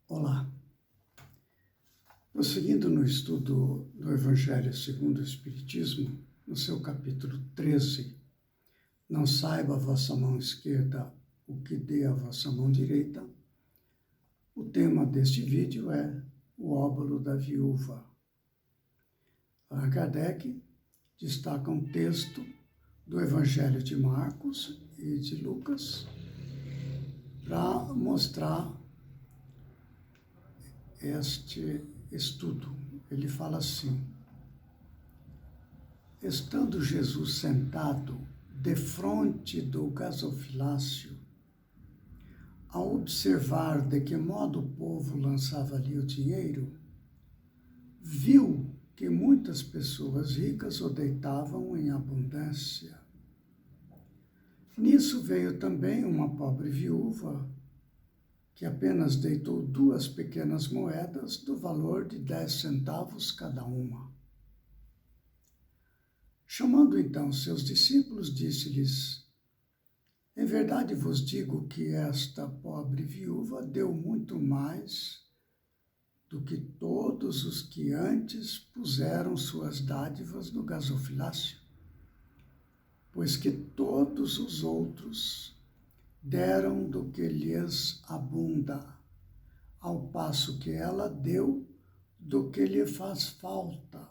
Olá. Prosseguindo no estudo do Evangelho segundo o Espiritismo, no seu capítulo 13, não saiba a vossa mão esquerda o que dê a vossa mão direita, o tema deste vídeo é o óbolo da viúva. Allan Kardec destaca um texto do Evangelho de Marcos e de Lucas para mostrar este estudo. Ele fala assim: estando Jesus sentado defronte do gasofilácio, ao observar de que modo o povo lançava ali o dinheiro, viu que muitas pessoas ricas o deitavam em abundância. Nisso veio também uma pobre viúva, que apenas deitou 2 pequenas moedas do valor de 10 centavos cada uma. Chamando então seus discípulos, disse-lhes: em verdade vos digo que esta pobre viúva deu muito mais do que todos os que antes puseram suas dádivas no gasofilácio, pois que todos os outros deram do que lhes abunda, ao passo que ela deu do que lhe faz falta.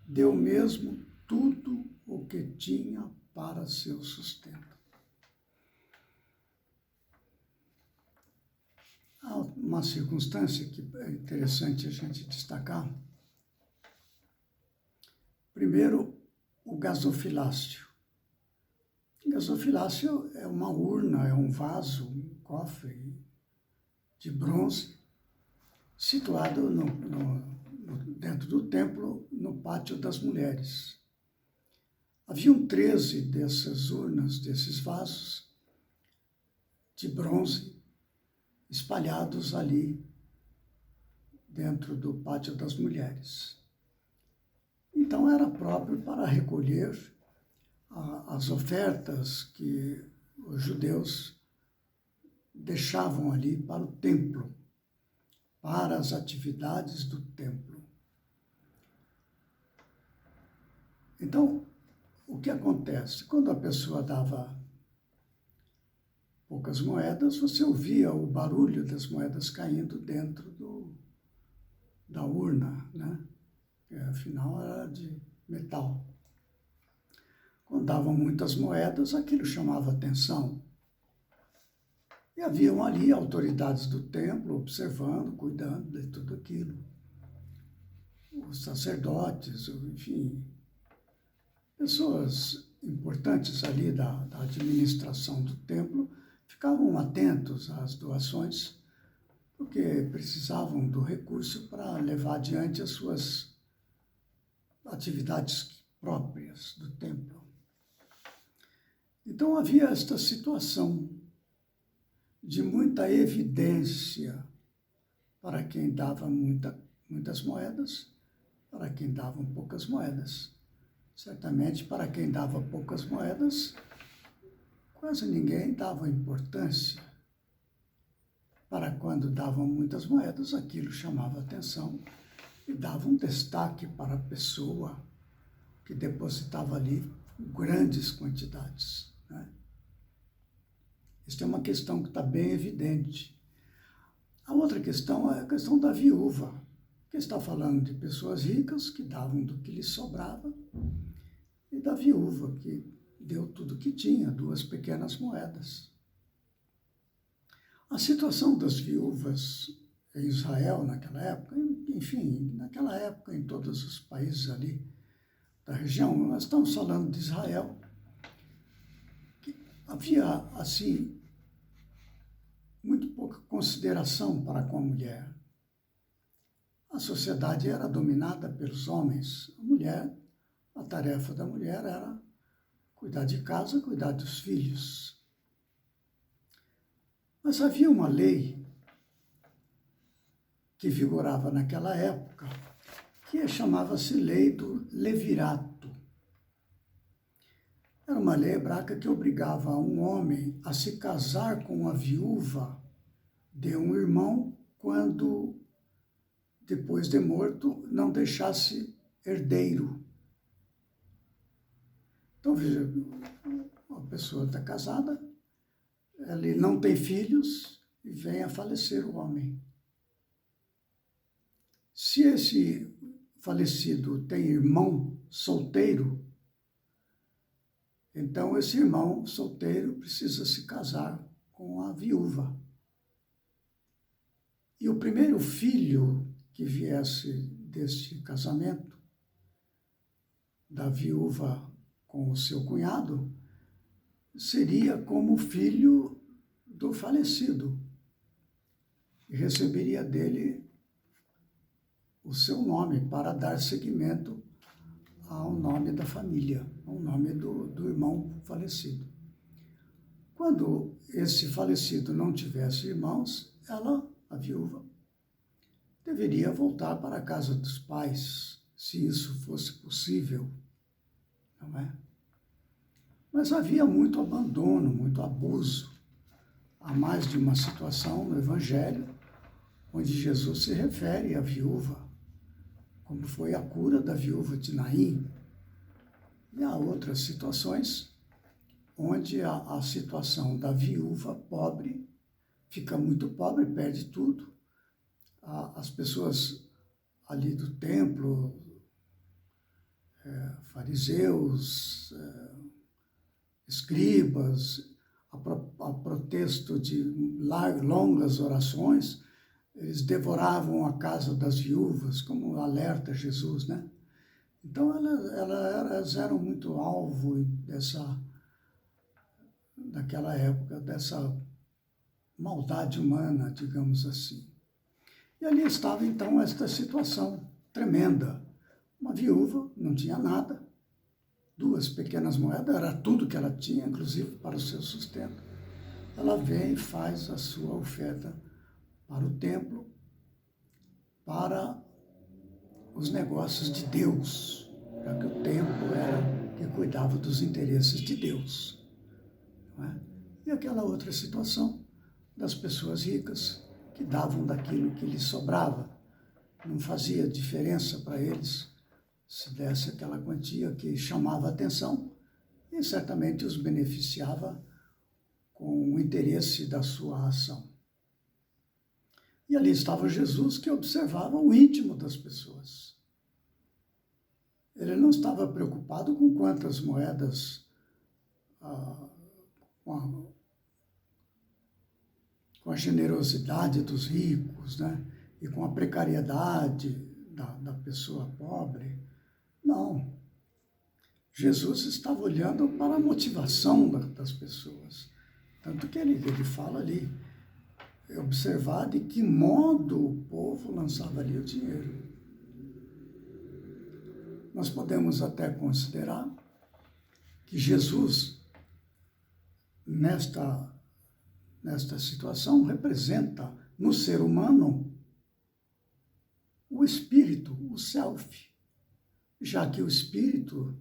Deu mesmo tudo o que tinha para seu sustento. Há uma circunstância que é interessante a gente destacar. Primeiro, o gasofilácio. O gasofilácio é uma urna, é um vaso, um cofre de bronze, situado dentro do templo, no pátio das mulheres. Haviam 13 dessas urnas, desses vasos de bronze, espalhados ali dentro do pátio das mulheres. Então era próprio para recolher as ofertas que os judeus deixavam ali para o templo, para as atividades do templo. Então, o que acontece? Quando a pessoa dava poucas moedas, você ouvia o barulho das moedas caindo dentro da urna, né? Que, afinal, era de metal. Quando davam muitas moedas, aquilo chamava atenção. E haviam ali autoridades do templo observando, cuidando de tudo aquilo. Os sacerdotes, enfim, pessoas importantes ali da administração do templo ficavam atentos às doações, porque precisavam do recurso para levar adiante as suas atividades próprias do templo. Então havia esta situação de muita evidência para quem dava muitas moedas, para quem dava poucas moedas. Certamente, para quem dava poucas moedas, quase ninguém dava importância. Para quando davam muitas moedas, aquilo chamava atenção e dava um destaque para a pessoa que depositava ali grandes quantidades, né? Isso é uma questão que está bem evidente. A outra questão é a questão da viúva, que está falando de pessoas ricas que davam do que lhes sobrava, e da viúva, que deu tudo que tinha, 2 pequenas moedas. A situação das viúvas em Israel naquela época, enfim, naquela época em todos os países ali da região, nós estamos falando de Israel, que havia, assim, muito pouca consideração para com a mulher. A sociedade era dominada pelos homens. A tarefa da mulher era cuidar de casa, cuidar dos filhos. Mas havia uma lei que vigorava naquela época, que chamava-se Lei do Levirato. Era uma lei hebraica que obrigava um homem a se casar com uma viúva de um irmão quando, depois de morto, não deixasse herdeiro. Então, veja, uma pessoa está casada, ele não tem filhos e vem a falecer o homem. Se esse falecido tem irmão solteiro, então esse irmão solteiro precisa se casar com a viúva. E o primeiro filho que viesse deste casamento, da viúva com o seu cunhado, seria como filho do falecido e receberia dele o seu nome para dar seguimento ao nome da família, ao nome do irmão falecido. Quando esse falecido não tivesse irmãos, ela, a viúva, deveria voltar para a casa dos pais, se isso fosse possível, não é? Mas havia muito abandono, muito abuso. Há mais de uma situação no Evangelho onde Jesus se refere à viúva, como foi a cura da viúva de Naim. E há outras situações onde a situação da viúva pobre fica muito pobre, perde tudo. As pessoas ali do templo, fariseus, escribas, a protesto de longas orações, eles devoravam a casa das viúvas, como alerta Jesus, né? Então elas eram muito alvo daquela época, dessa maldade humana, digamos assim. E ali estava então esta situação tremenda. Uma viúva, não tinha nada, 2 pequenas moedas, era tudo que ela tinha, inclusive para o seu sustento. Ela vem e faz a sua oferta para o templo, para os negócios de Deus, para que o templo era que cuidava dos interesses de Deus. Não é? E aquela outra situação das pessoas ricas que davam daquilo que lhes sobrava, não fazia diferença para eles se desse aquela quantia que chamava a atenção e certamente os beneficiava com o interesse da sua ação. E ali estava Jesus, que observava o íntimo das pessoas. Ele não estava preocupado com quantas moedas, com a generosidade dos ricos, né? E com a precariedade da pessoa pobre. Não. Jesus estava olhando para a motivação das pessoas. Tanto que ele fala ali, observar de que modo o povo lançava ali o dinheiro. Nós podemos até considerar que Jesus, nesta situação, representa no ser humano o espírito, o self, já que o espírito,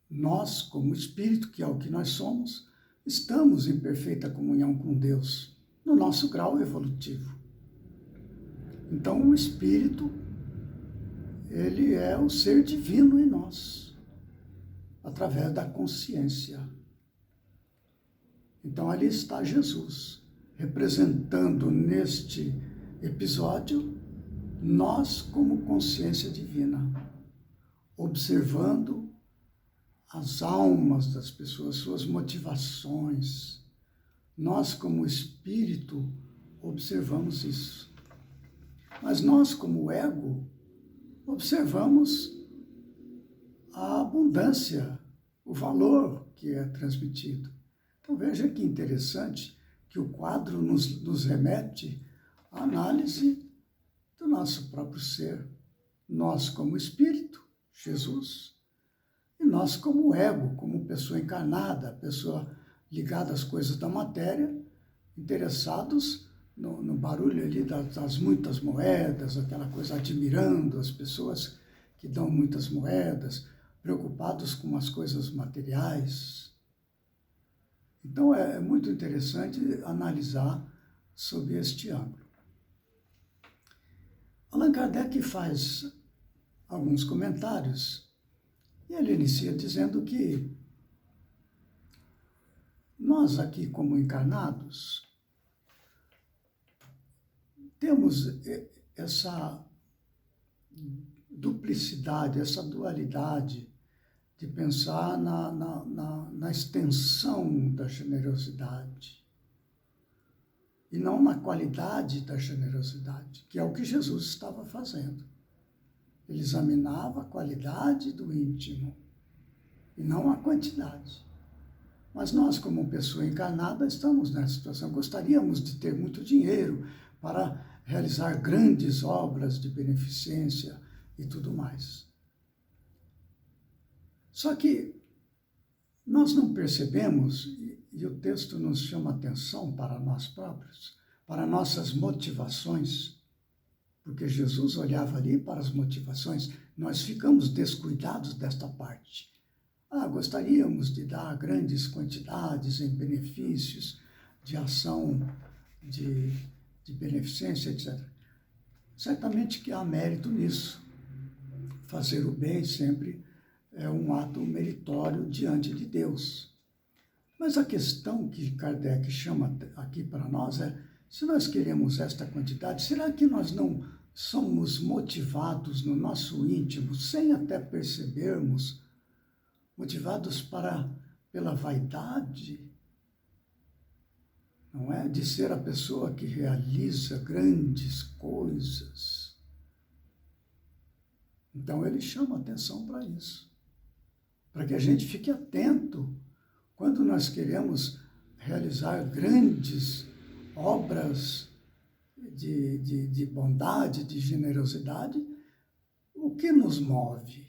nós como espírito, que é o que nós somos, estamos em perfeita comunhão com Deus, no nosso grau evolutivo. Então, o espírito, ele é o ser divino em nós, através da consciência. Então, ali está Jesus, representando neste episódio nós como consciência divina, observando as almas das pessoas, suas motivações. Nós, como espírito, observamos isso. Mas nós, como ego, observamos a abundância, o valor que é transmitido. Então veja que interessante que o quadro nos remete à análise do nosso próprio ser. Nós como espírito, Jesus, e nós como ego, como pessoa encarnada, pessoa ligada às coisas da matéria, interessados no barulho ali das muitas moedas, aquela coisa, admirando as pessoas que dão muitas moedas, preocupados com as coisas materiais. Então é muito interessante analisar sob este ângulo. Allan Kardec faz alguns comentários e ele inicia dizendo que nós aqui, como encarnados, temos essa duplicidade, essa dualidade de pensar na extensão da generosidade e não na qualidade da generosidade, que é o que Jesus estava fazendo. Ele examinava a qualidade do íntimo e não a quantidade. Mas nós, como pessoa encarnada, estamos nessa situação. Gostaríamos de ter muito dinheiro para realizar grandes obras de beneficência e tudo mais. Só que nós não percebemos, e o texto nos chama atenção para nós próprios, para nossas motivações, porque Jesus olhava ali para as motivações, nós ficamos descuidados desta parte. Gostaríamos de dar grandes quantidades em benefícios, de ação de beneficência, etc. Certamente que há mérito nisso. Fazer o bem sempre é um ato meritório diante de Deus. Mas a questão que Kardec chama aqui para nós é, se nós queremos esta quantidade, será que nós não somos motivados no nosso íntimo, sem até percebermos, motivados pela vaidade, não é? De ser a pessoa que realiza grandes coisas. Então ele chama atenção para isso, para que a gente fique atento quando nós queremos realizar grandes obras de bondade, de generosidade, o que nos move?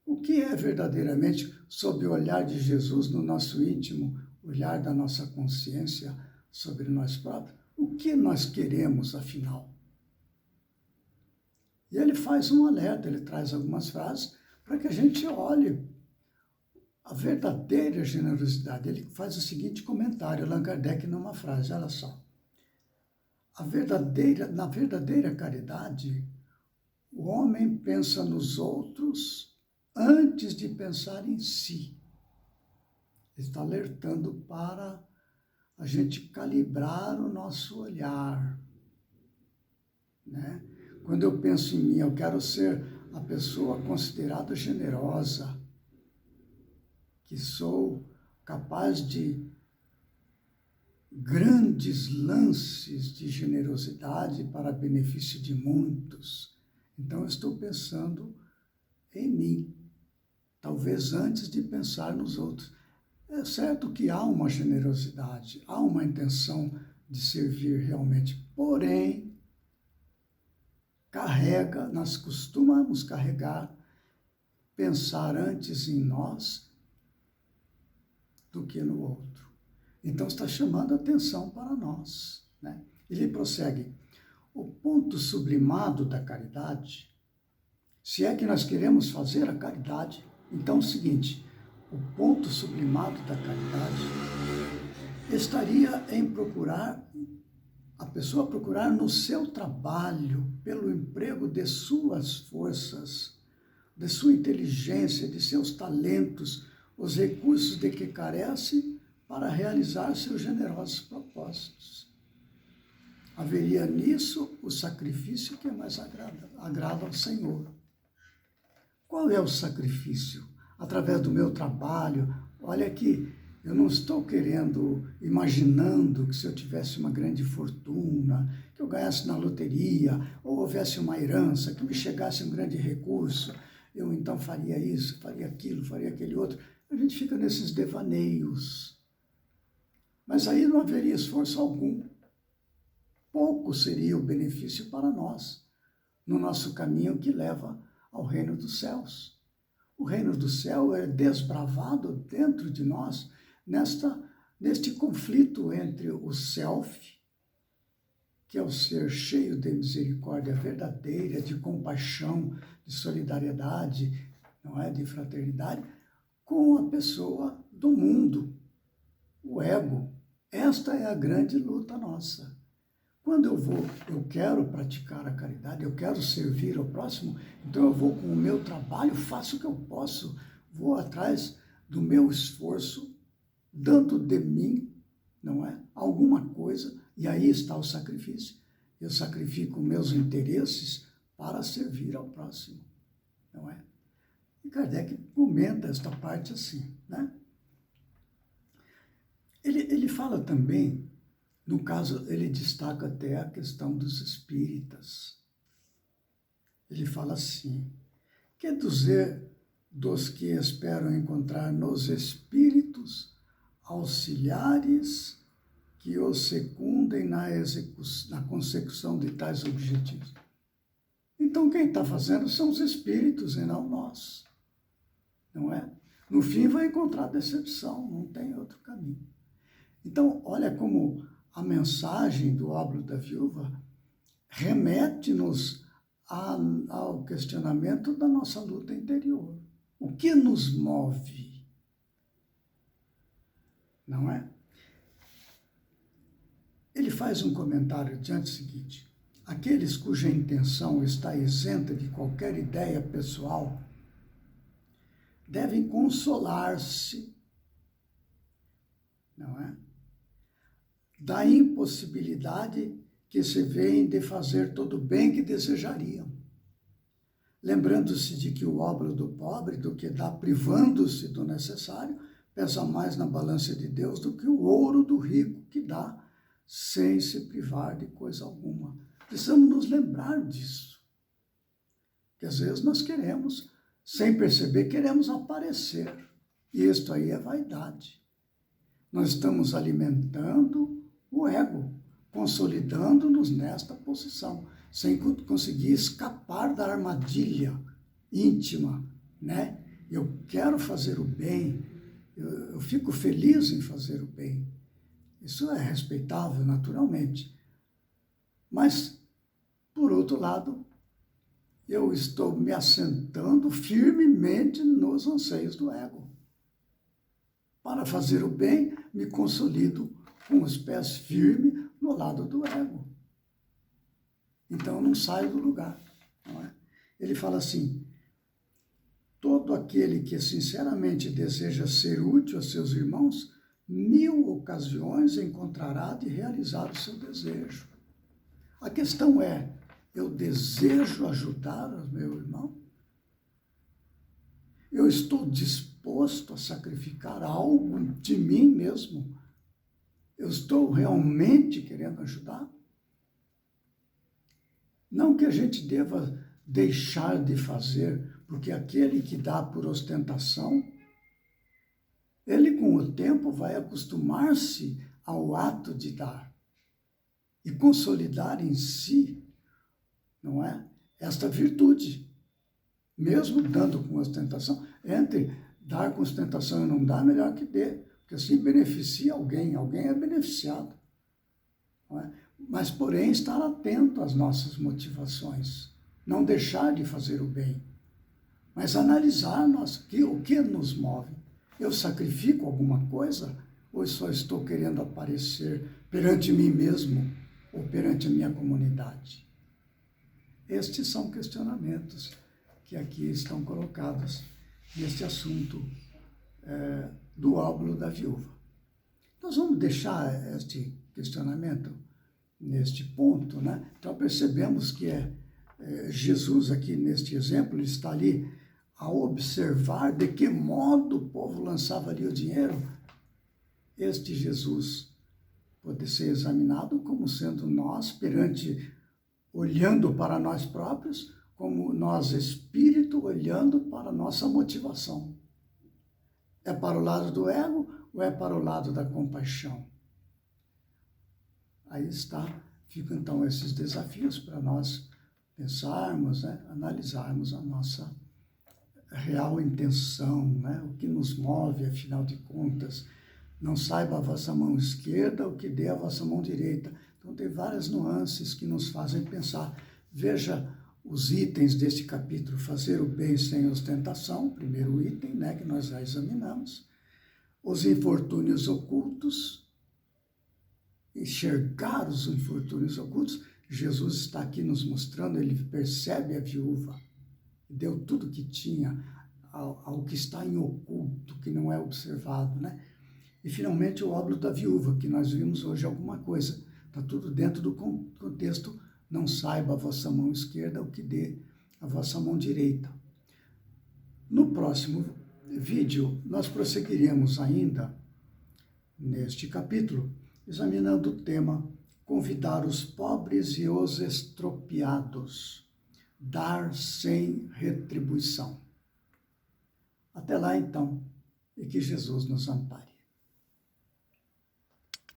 O que é verdadeiramente, sob o olhar de Jesus no nosso íntimo, olhar da nossa consciência sobre nós próprios? O que nós queremos, afinal? E ele faz um alerta, ele traz algumas frases para que a gente olhe a verdadeira generosidade. Ele faz o seguinte comentário, Allan Kardec, numa frase, olha só. Na verdadeira caridade, o homem pensa nos outros antes de pensar em si. Ele está alertando para a gente calibrar o nosso olhar, né? Quando eu penso em mim, eu quero ser a pessoa considerada generosa, que sou capaz de grandes lances de generosidade para benefício de muitos. Então, eu estou pensando em mim, talvez antes de pensar nos outros. É certo que há uma generosidade, há uma intenção de servir realmente, porém, nós costumamos carregar, pensar antes em nós do que no outro. Então, está chamando atenção para nós, né? Ele prossegue. O ponto sublimado da caridade, se é que nós queremos fazer a caridade, então é o seguinte, o ponto sublimado da caridade estaria em a pessoa procurar no seu trabalho, pelo emprego de suas forças, de sua inteligência, de seus talentos, os recursos de que carece para realizar seus generosos propósitos. Haveria nisso o sacrifício que mais agrada ao Senhor. Qual é o sacrifício? Através do meu trabalho. Olha aqui, eu não estou imaginando que se eu tivesse uma grande fortuna, que eu ganhasse na loteria, ou houvesse uma herança, que me chegasse um grande recurso, eu então faria isso, faria aquilo, faria aquele outro. A gente fica nesses devaneios. Mas aí não haveria esforço algum. Pouco seria o benefício para nós, no nosso caminho que leva ao reino dos céus. O reino do céu é desbravado dentro de nós, neste conflito entre o self, que é o ser cheio de misericórdia verdadeira, de compaixão, de solidariedade, não é, de fraternidade, com a pessoa do mundo, o ego. Esta é a grande luta nossa. Quando eu quero praticar a caridade, eu quero servir ao próximo, então eu vou com o meu trabalho, faço o que eu posso, vou atrás do meu esforço, dando de mim, não é? Alguma coisa, e aí está o sacrifício. Eu sacrifico meus interesses para servir ao próximo, não é? E Kardec comenta esta parte assim, né? Ele fala também, no caso, ele destaca até a questão dos espíritas. Ele fala assim, quer dizer dos que esperam encontrar nos espíritos auxiliares que os secundem na consecução de tais objetivos. Então, quem está fazendo são os espíritos e não nós, não é? No fim, vai encontrar decepção, não tem outro caminho. Então, olha como a mensagem do óbolo da viúva remete-nos ao questionamento da nossa luta interior. O que nos move? Não é? Ele faz um comentário diante do seguinte: aqueles cuja intenção está isenta de qualquer ideia pessoal devem consolar-se, não é? Da impossibilidade que se veem de fazer todo o bem que desejariam, lembrando-se de que o óbolo do pobre, do que dá privando-se do necessário, pesa mais na balança de Deus do que o ouro do rico que dá sem se privar de coisa alguma. Precisamos nos lembrar disso. Que às vezes nós queremos, sem perceber, queremos aparecer. E isto aí é vaidade. Nós estamos alimentando o ego, consolidando-nos nesta posição, sem conseguir escapar da armadilha íntima, né? Eu quero fazer o bem, eu fico feliz em fazer o bem. Isso é respeitável, naturalmente. Mas, por outro lado, eu estou me assentando firmemente nos anseios do ego. Para fazer o bem, me consolido com os pés firmes no lado do ego. Então, eu não saio do lugar. Não é? Ele fala assim, todo aquele que sinceramente deseja ser útil a seus irmãos, 1000 ocasiões encontrará de realizar o seu desejo. A questão é, eu desejo ajudar o meu irmão? Eu estou disposto a sacrificar algo de mim mesmo? Eu estou realmente querendo ajudar? Não que a gente deva deixar de fazer, porque aquele que dá por ostentação, ele com o tempo vai acostumar-se ao ato de dar e consolidar em si, não é? Esta virtude, mesmo dando com ostentação. Entre dar com ostentação e não dar, melhor que dê, porque assim beneficia alguém é beneficiado. Não é? Mas, porém, estar atento às nossas motivações, não deixar de fazer o bem, mas analisar o que nos move. Eu sacrifico alguma coisa ou só estou querendo aparecer perante mim mesmo ou perante a minha comunidade? Estes são questionamentos que aqui estão colocados neste assunto do óbolo da viúva. Nós vamos deixar este questionamento neste ponto, né? Então percebemos que Jesus aqui neste exemplo, ele está ali a observar de que modo o povo lançava ali o dinheiro. Este Jesus pode ser examinado como sendo nós olhando para nós próprios, como nós espírito olhando para a nossa motivação. É para o lado do ego ou é para o lado da compaixão? Aí ficam então esses desafios para nós pensarmos, né, analisarmos a nossa real intenção, né, o que nos move, afinal de contas. Não saiba a vossa mão esquerda o que dê a vossa mão direita. Então tem várias nuances que nos fazem pensar. Veja os itens deste capítulo, fazer o bem sem ostentação, primeiro item, né, que nós já examinamos. Os infortúnios ocultos, enxergar os infortúnios ocultos, Jesus está aqui nos mostrando, ele percebe a viúva, deu tudo que tinha ao que está em oculto, que não é observado, né? E finalmente o óbolo da viúva, que nós vimos hoje alguma coisa, está tudo dentro do contexto, não saiba a vossa mão esquerda o que dê a vossa mão direita. No próximo vídeo, nós prosseguiremos ainda, neste capítulo, examinando o tema convidar os pobres e os estropiados, dar sem retribuição. Até lá, então, e que Jesus nos ampare.